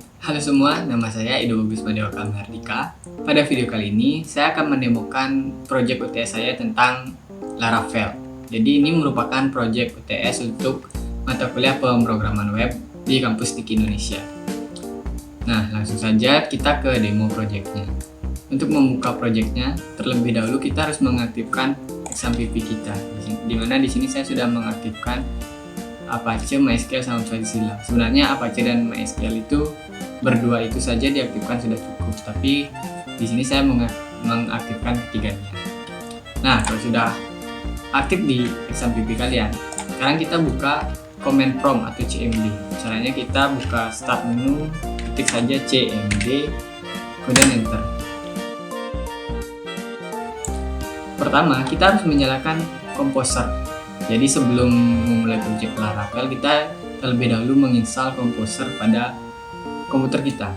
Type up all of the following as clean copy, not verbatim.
Halo semua, nama saya Ido Bagus Madewa Kamardika. Pada video kali ini, saya akan mendemokan proyek UTS saya tentang Laravel. Jadi ini merupakan proyek UTS untuk mata kuliah pemrograman web di kampus TIK Indonesia. Nah, langsung saja kita ke demo proyeknya. Untuk membuka proyeknya, terlebih dahulu kita harus mengaktifkan exam PP kita. Dimana di sini saya sudah mengaktifkan Apache, MySQL, sama FileZilla. Sebenarnya Apache dan MySQL itu berdua itu saja diaktifkan sudah cukup, tapi di sini saya mengaktifkan ketiganya. Nah, kalau sudah aktif di exam PP kalian, sekarang kita buka command prompt atau CMD. Caranya kita buka start menu, ketik saja CMD, kemudian enter. Pertama, kita harus menyalakan Composer. Jadi sebelum memulai proyek Laravel, kita terlebih dahulu menginstal Composer pada komputer kita.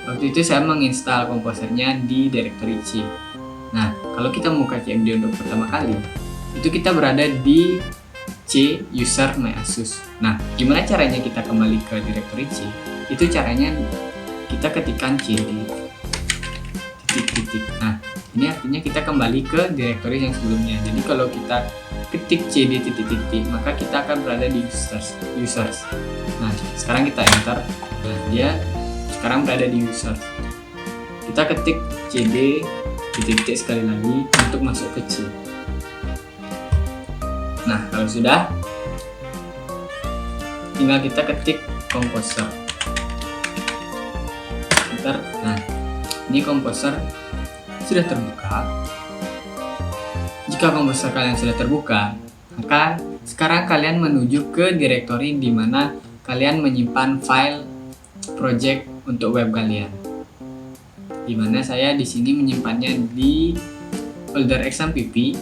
Waktu itu saya menginstal Composernya di directory C. Nah, kalau kita membuka CMD untuk pertama kali, itu kita berada di C user my ASUS. Nah, gimana caranya kita kembali ke directory C? Itu caranya kita ketikkan cd titik-titik. Nah, ini artinya kita kembali ke directory yang sebelumnya. Jadi kalau kita ketik cd titik-titik, maka kita akan berada di users. Nah, sekarang kita enter. Nah, dia sekarang berada di users. Kita ketik cd titik-titik sekali lagi untuk masuk ke C. Nah, kalau sudah, tinggal kita ketik Composer. Enter. Nah, ini Composer sudah terbuka. Jika Composer kalian sudah terbuka, maka sekarang kalian menuju ke direktori di mana kalian menyimpan file project untuk web kalian. Di mana saya di sini menyimpannya di folder exam pp,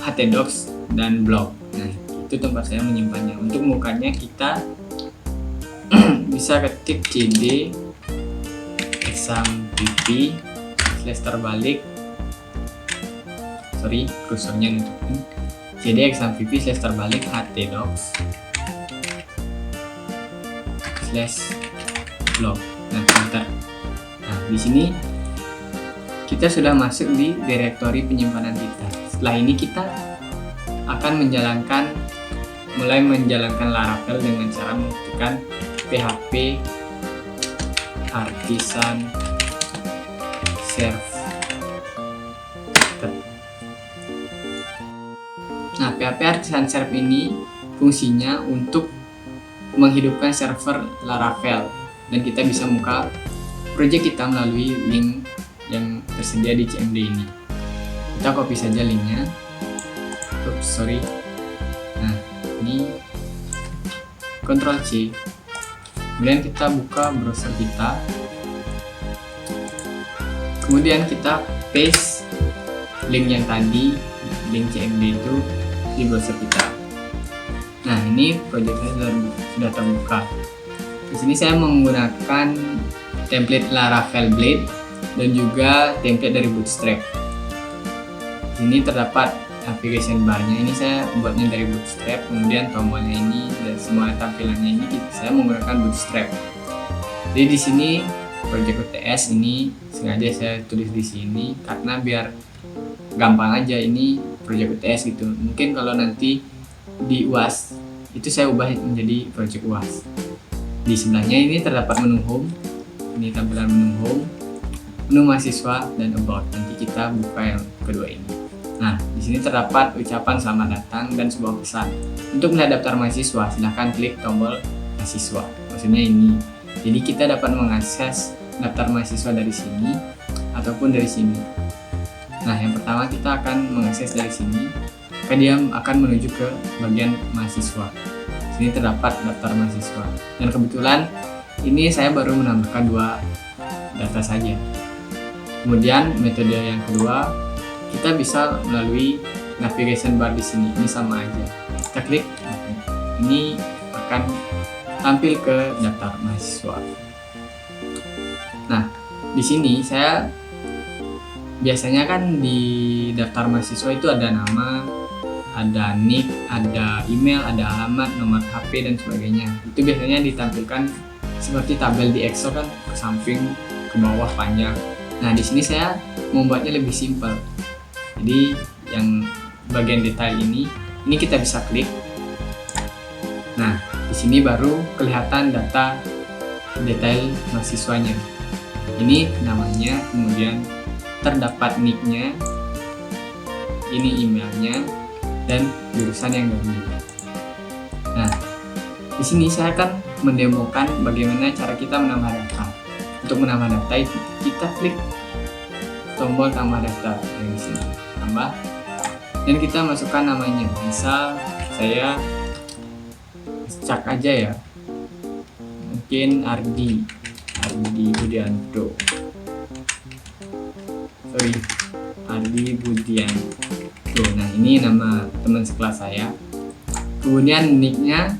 htdocs, dan blog. Nah, itu tempat saya menyimpannya. Untuk mukanya kita bisa ketik cd exam pp /terbalik, kursornya nutupin, cd exam pp /terbalik htdocs /blog. Nah, enter. Nah, di sini kita sudah masuk di direktori penyimpanan kita. Setelah ini kita akan mulai menjalankan Laravel dengan cara mengetikkan php artisan serve. Nah, PHP Artisan Serve ini fungsinya untuk menghidupkan server Laravel, dan kita bisa buka project kita melalui link yang tersedia di CMD ini. Kita copy saja linknya. Nah, ini Ctrl C. Kemudian kita buka browser kita. Kemudian kita paste link yang tadi, link CMD itu di browser kita. Nah, ini proyeknya sudah terbuka. Di sini saya menggunakan template Laravel Blade dan juga template dari Bootstrap. Ini terdapat application bar-nya. Ini saya buatnya dari Bootstrap. Kemudian tombolnya ini dan semua tampilannya ini saya menggunakan Bootstrap. Jadi di sini project UTS ini sengaja saya tulis di sini karena biar gampang aja, ini project UTS gitu. Mungkin kalau nanti di UAS itu saya ubah menjadi project UAS. Di sebelahnya ini terdapat menu home. Ini tampilan menu home, menu mahasiswa, dan about. Nanti kita buka yang kedua ini. Nah, di sini terdapat ucapan selamat datang dan sebuah pesan. Untuk melihat daftar mahasiswa, silahkan klik tombol mahasiswa. Maksudnya ini. Jadi kita dapat mengakses daftar mahasiswa dari sini ataupun dari sini. Nah, yang pertama kita akan mengakses dari sini, maka dia akan menuju ke bagian mahasiswa. Sini terdapat daftar mahasiswa. Dan kebetulan ini saya baru menambahkan 2 data saja. Kemudian metode yang kedua, kita bisa melalui navigation bar di sini. Ini sama aja. Kita klik, ini akan tampil ke daftar mahasiswa. Nah, di sini saya biasanya kan di daftar mahasiswa itu ada nama, ada nick, ada email, ada alamat, nomor HP, dan sebagainya. Itu biasanya ditampilkan seperti tabel di Excel kan ke samping, ke bawah, panjang. Nah, di sini saya membuatnya lebih simpel. Jadi yang bagian detail ini kita bisa klik. Nah, di sini baru kelihatan data detail mahasiswanya. Ini namanya, kemudian terdapat nicknya, ini emailnya, dan jurusan yang diambil. Nah, di sini saya akan mendemokan bagaimana cara kita menambah data. Untuk menambah data itu kita klik tombol tambah data yang di sini, tambah, dan kita masukkan namanya. Misal saya cak aja ya, mungkin Ardi Budianto. Ardi Budianto. Nah, ini nama teman sekelas saya. Kemudian nicknya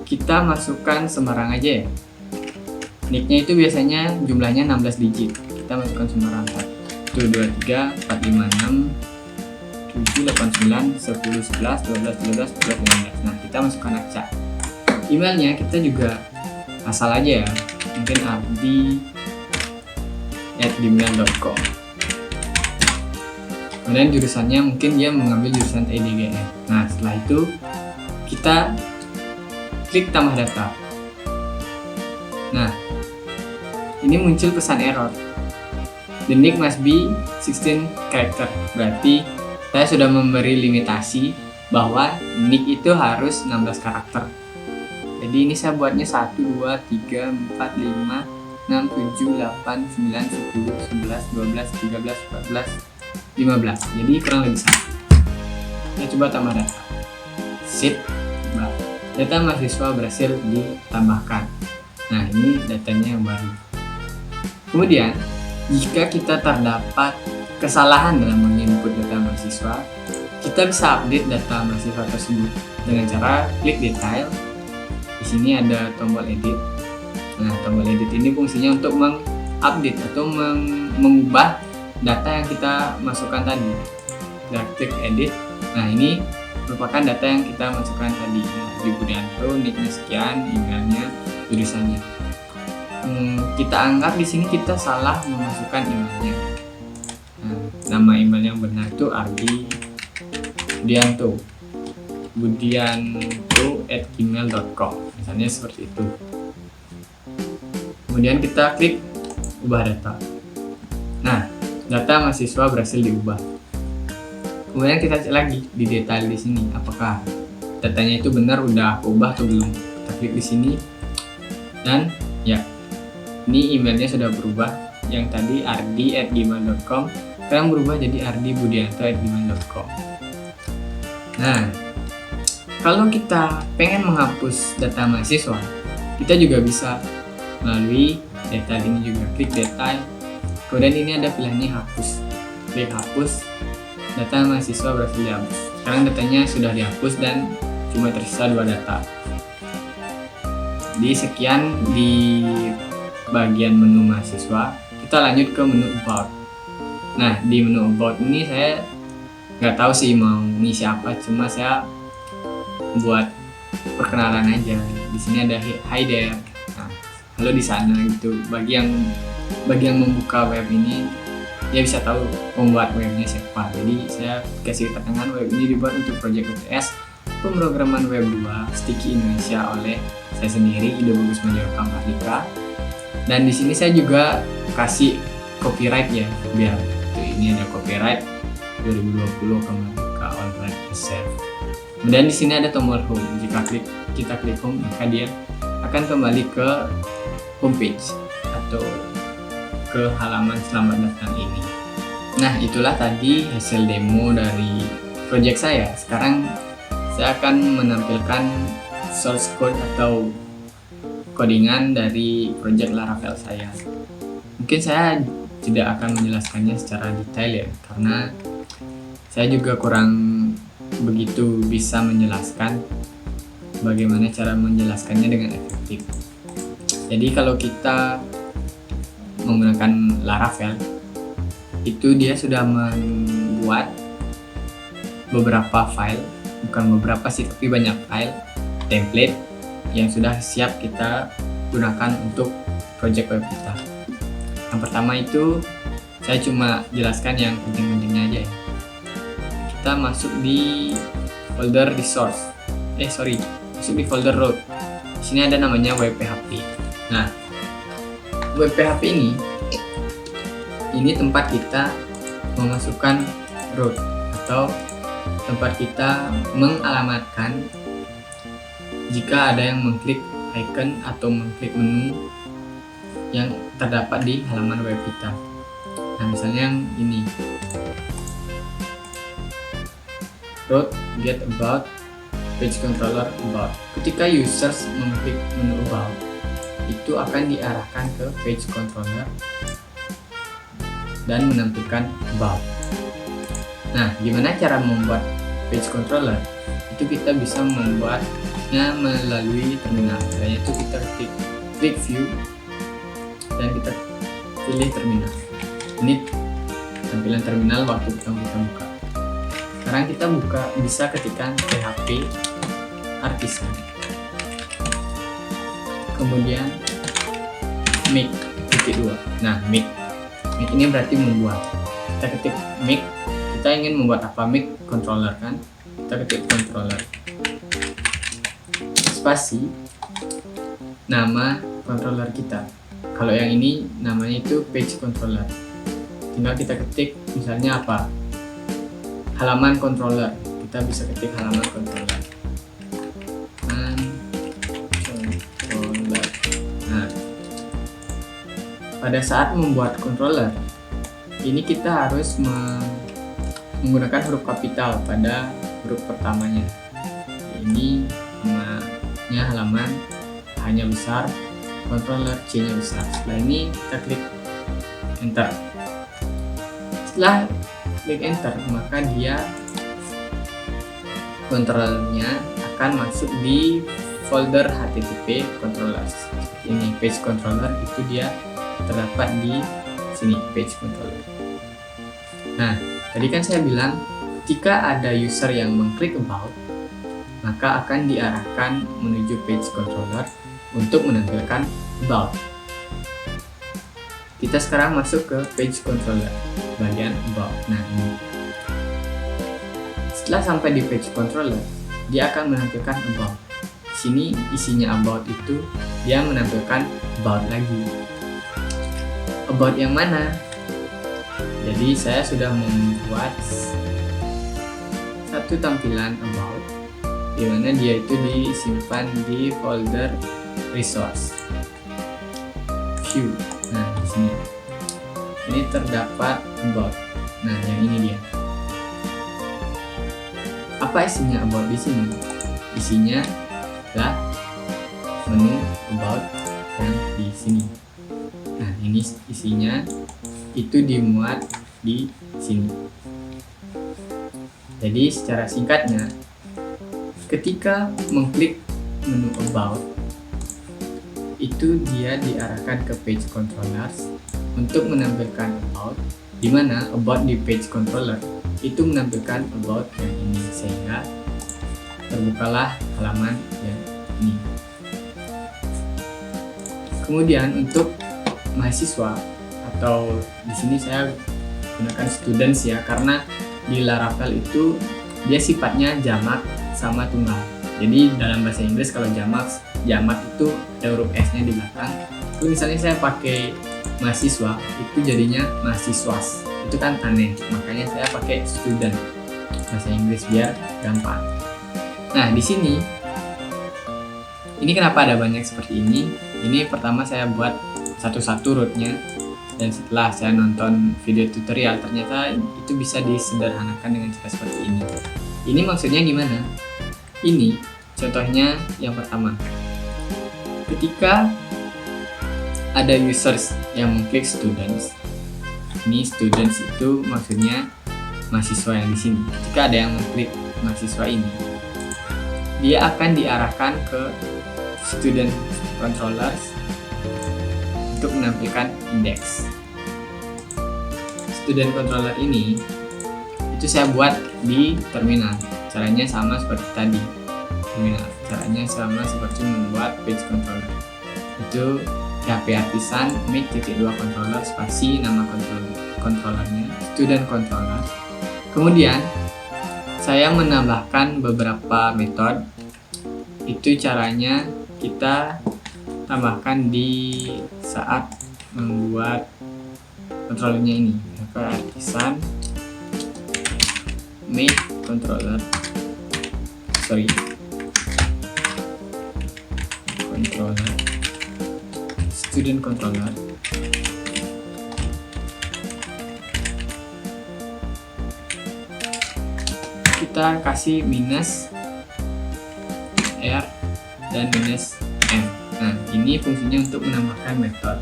kita masukkan sembarang aja ya. Nicknya itu biasanya jumlahnya 16 digit. Kita masukkan sembarang. 1, 2, 3, 4, 5, 6, 7, 8, 9, 10, 11, 12, 13, 14, 15. Nah, kita masukkan acak. Emailnya kita juga asal aja ya, mungkin ardi@gmail.com. Kemudian jurusannya mungkin dia mengambil jurusan TIDGF. Nah, setelah itu kita klik tambah data. Nah, ini muncul pesan error. The nick must be 16 character. Berarti saya sudah memberi limitasi bahwa nick itu harus 16 karakter. Jadi ini saya buatnya 1, 2, 3, 4, 5, 6, 7, 8, 9, 10, 11, 12, 13, 14, 15. Jadi kurang lebih sama. Kita coba tambah data. Sip. Data mahasiswa berhasil ditambahkan. Nah, ini datanya yang baru. Kemudian, jika kita terdapat kesalahan dalam menginput data mahasiswa, kita bisa update data mahasiswa tersebut dengan cara klik detail. Di sini ada tombol edit. Nah, tombol edit ini fungsinya untuk mengupdate atau mengubah data yang kita masukkan tadi. Kita klik edit. Nah, ini merupakan data yang kita masukkan tadi. Di Budianto, nicknya sekian, emailnya, jurusannya. Kita anggap di sini kita salah memasukkan emailnya. Nah, nama email yang benar itu Ardi Budianto@gmail.com, misalnya seperti itu. Kemudian kita klik ubah data. Nah, data mahasiswa berhasil diubah. Kemudian kita cek lagi di detail di sini, apakah datanya itu benar udah ubah atau belum. Kita klik di sini dan ya, ini emailnya sudah berubah. Yang tadi ardi@gmail.com sekarang berubah jadi ardibudianto@gmail.com. Nah, kalau kita pengen menghapus data mahasiswa, kita juga bisa melalui detail ini juga. Klik detail, kemudian ini ada pilihannya hapus. Klik hapus, data mahasiswa berhasil dihapus. Sekarang datanya sudah dihapus dan cuma tersisa 2 data. Di sekian di bagian menu mahasiswa, kita lanjut ke menu about. Nah, di menu about ini saya nggak tahu sih mau ngisi apa, cuma saya buat perkenalan aja. Di sini ada hi there. Nah, halo di sana gitu. Bagi yang membuka web ini, dia bisa tahu pembuat webnya siapa. Jadi saya kasih keterangan web ini dibuat untuk proyek UTS pemrograman web 2 Sticky Indonesia oleh saya sendiri, Ido Bagus Manjorka Mardika. Dan di sini saya juga kasih copyright ya, biar ini ada copyright 2020 Mardika Online Reserve. Kemudian di sini ada tombol home. Jika kita klik home, maka dia akan kembali ke homepage atau ke halaman selamat datang ini. Nah, itulah tadi hasil demo dari project saya. Sekarang saya akan menampilkan source code atau codingan dari project Laravel saya. Mungkin saya tidak akan menjelaskannya secara detail ya, karena saya juga kurang begitu bisa menjelaskan bagaimana cara menjelaskannya dengan efektif. Jadi kalau kita menggunakan Laravel, itu dia sudah membuat beberapa file, bukan beberapa sih, tapi banyak file template yang sudah siap kita gunakan untuk project web kita. Yang pertama itu saya cuma jelaskan yang penting-pentingnya aja ya. Kita masuk di folder resource. Masuk di folder root. Di sini ada namanya WPHP. Nah, WPHP ini tempat kita memasukkan root atau tempat kita mengalamatkan jika ada yang mengklik icon atau mengklik menu yang terdapat di halaman web kita. Nah, misalnya yang ini, root get about page controller about. Ketika users mengklik menu about, itu akan diarahkan ke page controller dan menampilkan about. Nah, gimana cara membuat page controller? Itu kita bisa membuatnya melalui terminal. Caranya itu kita klik view dan kita pilih terminal. Ini tampilan terminal waktu kita buka. Sekarang kita bisa ketikkan PHP Artisan, kemudian make _2. Nah, make ini berarti membuat. Kita ketik make, kita ingin membuat apa? Make controller kan? Kita ketik controller, spasi nama controller kita. Kalau yang ini namanya itu page controller. Tinggal kita ketik misalnya apa? Halaman controller. Kita bisa ketik halaman controller. Nah, pada saat membuat controller ini kita harus menggunakan huruf kapital pada huruf pertamanya. Ini namanya halaman, hanya besar, controller C-nya besar. Setelah ini kita klik enter. Setelah klik enter, maka dia controllernya akan masuk di folder HTTP controllers. Ini page controller, itu dia terdapat di sini, page controller. Nah, tadi kan saya bilang jika ada user yang mengklik about, maka akan diarahkan menuju page controller untuk menampilkan about. Kita sekarang masuk ke page controller bagian about. Nah, ini. Setelah sampai di page controller, dia akan menampilkan about. Di sini isinya about itu dia menampilkan about lagi. About yang mana? Jadi saya sudah membuat satu tampilan about di mana dia itu disimpan di folder resource view. Nah, di sini ini terdapat about. Nah, yang ini dia. Apa isinya about di sini? Isinya adalah menu about yang di sini. Nah, ini isinya itu dimuat di sini. Jadi secara singkatnya, ketika mengklik menu about, itu dia diarahkan ke page controllers untuk menampilkan about, di mana about di page controller itu menampilkan about yang ini, sehingga terbukalah halaman yang ini. Kemudian untuk mahasiswa, atau di sini saya gunakan students ya, karena di Laravel itu dia sifatnya jamak sama tunggal. Jadi dalam bahasa Inggris kalau jamak itu ada huruf S-nya di belakang. Itu misalnya saya pakai mahasiswa, itu jadinya mahasiswas. Itu kan aneh, makanya saya pakai student bahasa Inggris biar gampang. Nah, di sini ini kenapa ada banyak seperti ini? Ini pertama saya buat satu-satu rootnya, dan setelah saya nonton video tutorial ternyata itu bisa disederhanakan dengan cara seperti ini. Ini maksudnya gimana? Ini contohnya yang pertama. Ketika ada users yang mengklik students, ini students itu maksudnya mahasiswa yang di sini. Jika ada yang mengklik mahasiswa ini, dia akan diarahkan ke student controllers untuk menampilkan indeks. Student controller ini itu saya buat di terminal. Caranya sama seperti tadi. Terminal. Caranya sama seperti membuat page controller. itu PHP artisan make.2 controller spasi nama controllernya student controller. Kemudian saya menambahkan beberapa metode. Itu caranya kita tambahkan di saat membuat controllernya ini. PHP artisan make controller student controller. Kita kasih minus R dan minus M. Nah, ini fungsinya untuk menambahkan metode.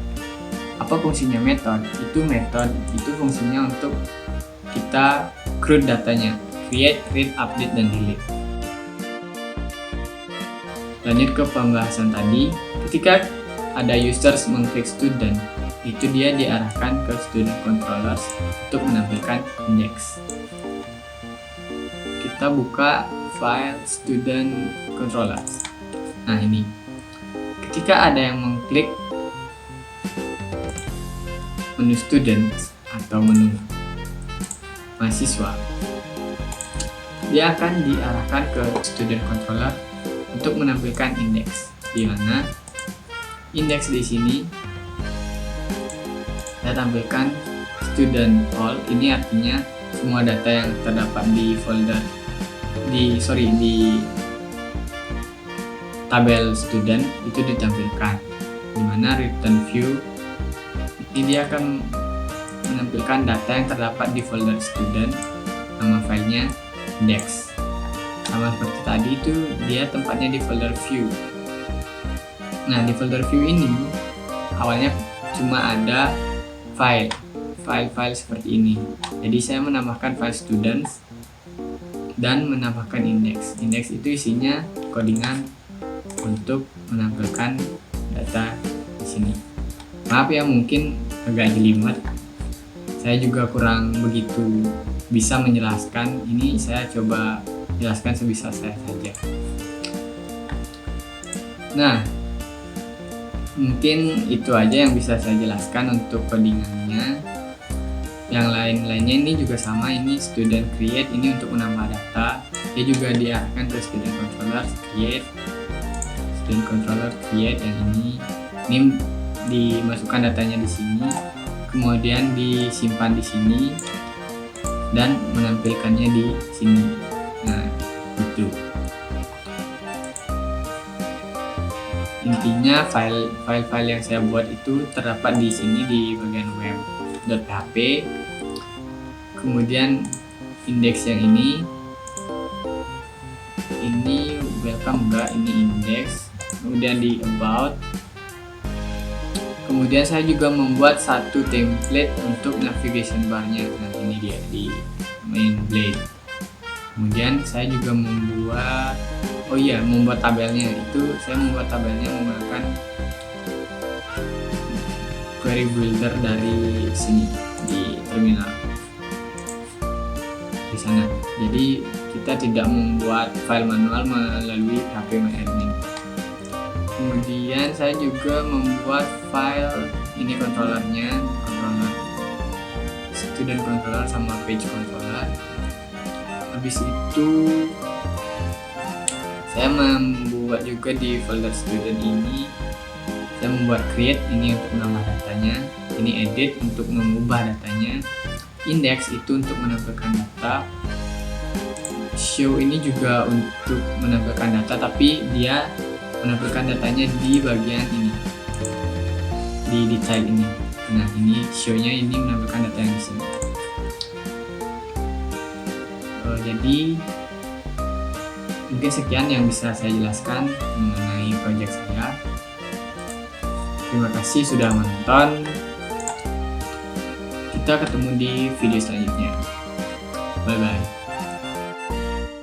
Apa fungsinya metode? Itu fungsinya untuk kita create datanya, create, read, update, dan delete. Lanjut ke pembahasan tadi, ketika ada users mengklik student, itu dia diarahkan ke student controllers untuk menampilkan index. Kita buka file student controllers. Nah, ini ketika ada yang mengklik menu students atau menu mahasiswa, dia akan diarahkan ke student controller untuk menampilkan indeks, di mana indeks di sini saya tampilkan student all. Ini artinya semua data yang terdapat di folder di tabel student itu ditampilkan, di mana return view ini dia akan menampilkan data yang terdapat di folder student, nama filenya index. Sama seperti tadi itu dia tempatnya di folder view. Nah, di folder view ini awalnya cuma ada file seperti ini. Jadi saya menambahkan file students dan menambahkan index. Index itu isinya codingan untuk menampilkan data di sini. Maaf ya, mungkin agak jelimet. Saya juga kurang begitu bisa menjelaskan. Ini saya coba jelaskan sebisa saya saja. Nah, mungkin itu aja yang bisa saya jelaskan untuk codingannya. Yang lain-lainnya ini juga sama. Ini student create, ini untuk menambah data. Dia juga diarahkan ke student controller create, student controller create. Yang ini dimasukkan datanya di sini, kemudian disimpan di sini dan menampilkannya di sini. Nah, itu intinya. File-file yang saya buat itu terdapat di sini di bagian web.php. Kemudian indeks yang ini welcome enggak, ini index. Kemudian di about. Kemudian saya juga membuat satu template untuk navigation bar-nya. Nah, ini dia di main blade. Kemudian saya juga membuat tabelnya. Itu saya membuat tabelnya menggunakan query builder dari sini di terminal di sana. Jadi kita tidak membuat file manual melalui phpMyAdmin. Kemudian saya juga membuat file ini controllernya, controller student controller sama page controller. Habis itu saya membuat juga di folder student ini, saya membuat create ini untuk menambah datanya, ini edit untuk mengubah datanya, index itu untuk menampilkan data, show ini juga untuk menampilkan data, tapi dia menampilkan datanya di bagian ini, di detail ini. Nah, ini show-nya ini menampilkan data yang di sini. Jadi mungkin sekian yang bisa saya jelaskan mengenai project saya. Terima kasih sudah menonton. Kita ketemu di video selanjutnya. Bye bye.